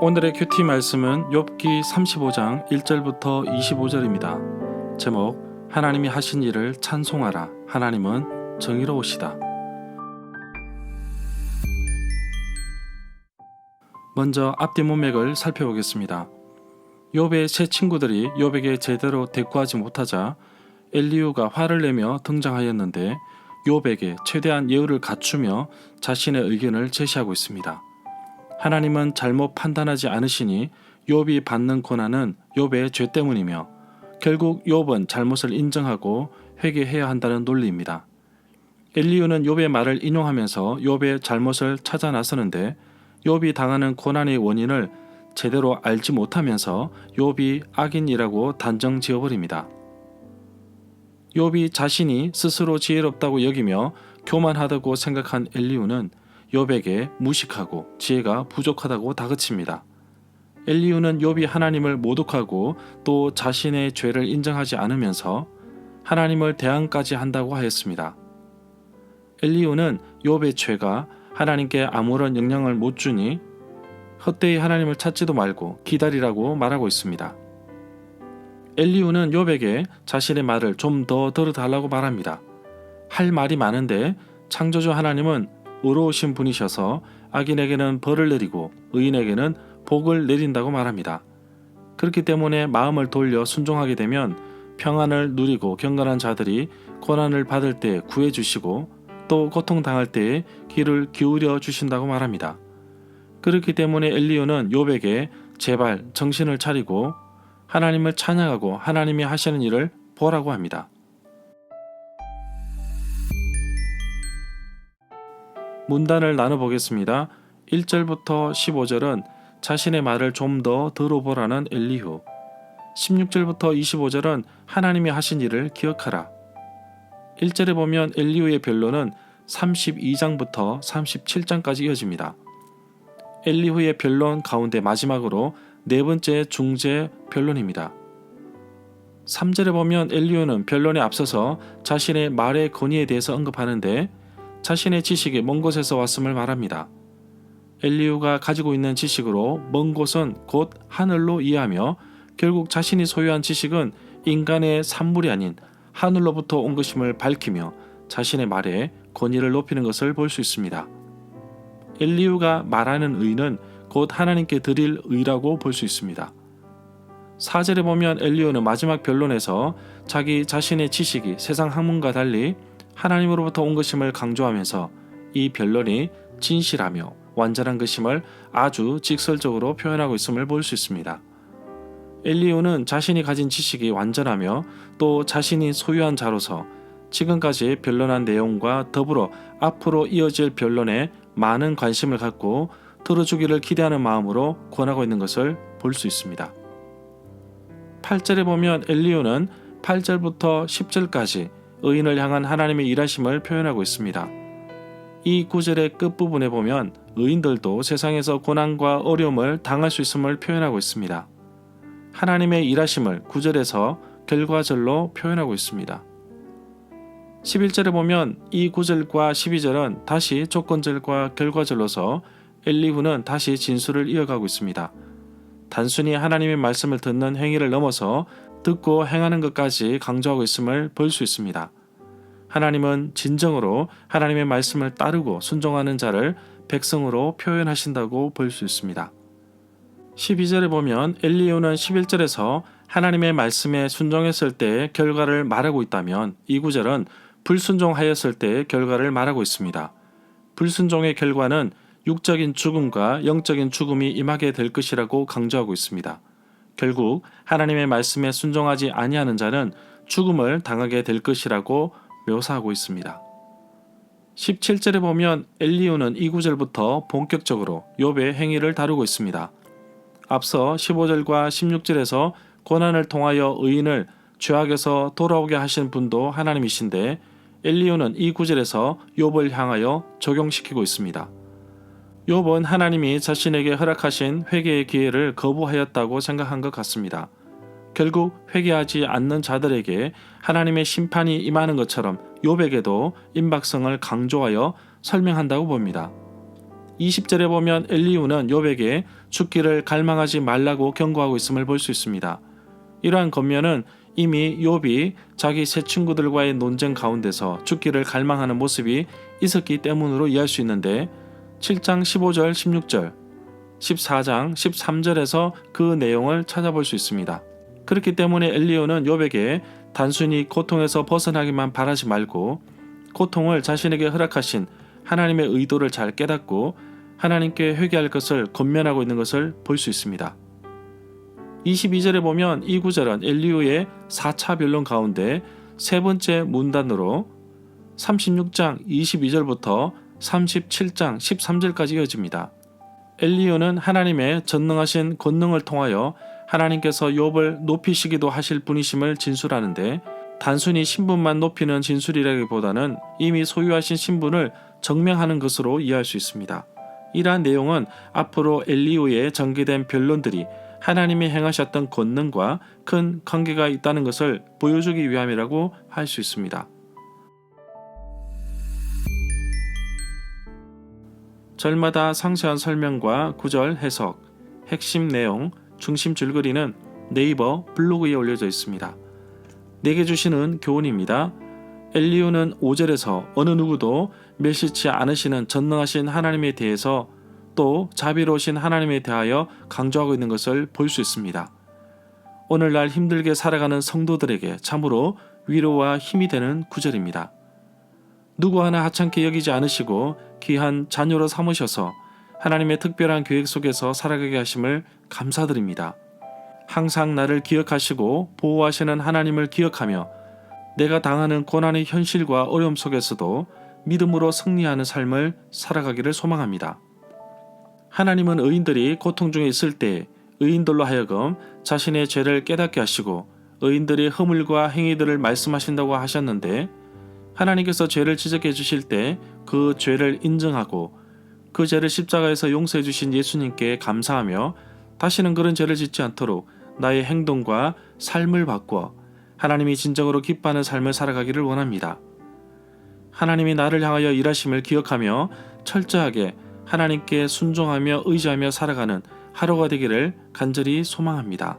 오늘의 큐티 말씀은 욥기 35장 1절부터 25절입니다. 제목 하나님이 하신 일을 찬송하라. 하나님은 정의로우시다. 먼저 앞뒤 문맥을 살펴보겠습니다. 욥의 세 친구들이 욥에게 제대로 대꾸하지 못하자 엘리후가 화를 내며 등장하였는데 욥에게 최대한 예의를 갖추며 자신의 의견을 제시하고 있습니다. 하나님은 잘못 판단하지 않으시니 욥이 받는 고난은 욥의 죄 때문이며 결국 욥은 잘못을 인정하고 회개해야 한다는 논리입니다. 엘리후는 욥의 말을 인용하면서 욥의 잘못을 찾아 나서는데 욥이 당하는 고난의 원인을 제대로 알지 못하면서 욥이 악인이라고 단정 지어버립니다. 욥이 자신이 스스로 지혜롭다고 여기며 교만하다고 생각한 엘리후는 욥에게 무식하고 지혜가 부족하다고 다그칩니다. 엘리후는 욥이 하나님을 모독하고 또 자신의 죄를 인정하지 않으면서 하나님을 대항까지 한다고 하였습니다. 엘리후는 욥의 죄가 하나님께 아무런 영향을 못 주니 헛되이 하나님을 찾지도 말고 기다리라고 말하고 있습니다. 엘리후는 욥에게 자신의 말을 좀 더 들어달라고 말합니다. 할 말이 많은데 창조주 하나님은 의로우신 분이셔서 악인에게는 벌을 내리고 의인에게는 복을 내린다고 말합니다. 그렇기 때문에 마음을 돌려 순종하게 되면 평안을 누리고 경건한 자들이 고난을 받을 때 구해주시고 또 고통당할 때에 귀를 기울여 주신다고 말합니다. 그렇기 때문에 엘리후는 욥에게 제발 정신을 차리고 하나님을 찬양하고 하나님이 하시는 일을 보라고 합니다. 문단을 나눠보겠습니다. 1절부터 15절은 자신의 말을 좀 더 들어보라는 엘리후, 16절부터 25절은 하나님이 하신 일을 기억하라. 1절에 보면 엘리후의 변론은 32장부터 37장까지 이어집니다. 엘리후의 변론 가운데 마지막으로 네 번째 중재 변론입니다. 3절에 보면 엘리후는 변론에 앞서서 자신의 말의 권위에 대해서 언급하는데 자신의 지식이 먼 곳에서 왔음을 말합니다. 엘리후가 가지고 있는 지식으로 먼 곳은 곧 하늘로 이해하며 결국 자신이 소유한 지식은 인간의 산물이 아닌 하늘로부터 온 것임을 밝히며 자신의 말에 권위를 높이는 것을 볼 수 있습니다. 엘리후가 말하는 의는 곧 하나님께 드릴 의라고 볼 수 있습니다. 4절에 보면 엘리후는 마지막 변론에서 자기 자신의 지식이 세상 학문과 달리 하나님으로부터 온 것임을 강조하면서 이 변론이 진실하며 완전한 것임을 아주 직설적으로 표현하고 있음을 볼 수 있습니다. 엘리후는 자신이 가진 지식이 완전하며 또 자신이 소유한 자로서 지금까지 변론한 내용과 더불어 앞으로 이어질 변론에 많은 관심을 갖고 들어주기를 기대하는 마음으로 권하고 있는 것을 볼 수 있습니다. 8절에 보면 엘리후는 8절부터 10절까지 의인을 향한 하나님의 일하심을 표현하고 있습니다. 이 구절의 끝부분에 보면 의인들도 세상에서 고난과 어려움을 당할 수 있음을 표현하고 있습니다. 하나님의 일하심을 9절에서 결과절로 표현하고 있습니다. 11절에 보면 이 9절과 12절은 다시 조건절과 결과절로서 엘리후는 다시 진술을 이어가고 있습니다. 단순히 하나님의 말씀을 듣는 행위를 넘어서 듣고 행하는 것까지 강조하고 있음을 볼 수 있습니다. 하나님은 진정으로 하나님의 말씀을 따르고 순종하는 자를 백성으로 표현하신다고 볼 수 있습니다. 12절에 보면 엘리후는 11절에서 하나님의 말씀에 순종했을 때의 결과를 말하고 있다면 이 구절은 불순종하였을 때의 결과를 말하고 있습니다. 불순종의 결과는 육적인 죽음과 영적인 죽음이 임하게 될 것이라고 강조하고 있습니다. 결국 하나님의 말씀에 순종하지 아니하는 자는 죽음을 당하게 될 것이라고 묘사하고 있습니다. 17절에 보면 엘리후는 이 구절부터 본격적으로 욥의 행위를 다루고 있습니다. 앞서 15절과 16절에서 고난을 통하여 의인을 죄악에서 돌아오게 하신 분도 하나님이신데 엘리후는 이 구절에서 욥을 향하여 적용시키고 있습니다. 욥은 하나님이 자신에게 허락하신 회개의 기회를 거부하였다고 생각한 것 같습니다. 결국 회개하지 않는 자들에게 하나님의 심판이 임하는 것처럼 욥에게도 임박성을 강조하여 설명한다고 봅니다. 20절에 보면 엘리후는 욥에게 죽기를 갈망하지 말라고 경고하고 있음을 볼 수 있습니다. 이러한 겉면은 이미 욥이 자기 세 친구들과의 논쟁 가운데서 죽기를 갈망하는 모습이 있었기 때문으로 이해할 수 있는데 7장 15절, 16절, 14장 13절에서 그 내용을 찾아볼 수 있습니다. 그렇기 때문에 엘리후는 욥에게 단순히 고통에서 벗어나기만 바라지 말고 고통을 자신에게 허락하신 하나님의 의도를 잘 깨닫고 하나님께 회개할 것을 권면하고 있는 것을 볼 수 있습니다. 22절에 보면 이 구절은 엘리후의 4차 변론 가운데 세 번째 문단으로 36장 22절부터 37장 13절까지 이어집니다. 엘리후는 하나님의 전능하신 권능을 통하여 하나님께서 욥을 높이시기도 하실 분이심을 진술하는데 단순히 신분만 높이는 진술이라기보다는 이미 소유하신 신분을 증명하는 것으로 이해할 수 있습니다. 이러한 내용은 앞으로 엘리후의 전개된 변론들이 하나님이 행하셨던 권능과 큰 관계가 있다는 것을 보여주기 위함이라고 할 수 있습니다. 절마다 상세한 설명과 구절 해석, 핵심 내용, 중심 줄거리는 네이버 블로그에 올려져 있습니다. 내게 주시는 교훈입니다. 엘리후는 5절에서 어느 누구도 멸시치 않으시는 전능하신 하나님에 대해서 또 자비로우신 하나님에 대하여 강조하고 있는 것을 볼 수 있습니다. 오늘날 힘들게 살아가는 성도들에게 참으로 위로와 힘이 되는 구절입니다. 누구 하나 하찮게 여기지 않으시고 귀한 자녀로 삼으셔서 하나님의 특별한 계획 속에서 살아가게 하심을 감사드립니다. 항상 나를 기억하시고 보호하시는 하나님을 기억하며 내가 당하는 고난의 현실과 어려움 속에서도 믿음으로 승리하는 삶을 살아가기를 소망합니다. 하나님은 의인들이 고통 중에 있을 때 의인들로 하여금 자신의 죄를 깨닫게 하시고 의인들의 허물과 행위들을 말씀하신다고 하셨는데 하나님께서 죄를 지적해 주실 때 그 죄를 인정하고 그 죄를 십자가에서 용서해 주신 예수님께 감사하며 다시는 그런 죄를 짓지 않도록 나의 행동과 삶을 바꿔 하나님이 진정으로 기뻐하는 삶을 살아가기를 원합니다. 하나님이 나를 향하여 일하심을 기억하며 철저하게 하나님께 순종하며 의지하며 살아가는 하루가 되기를 간절히 소망합니다.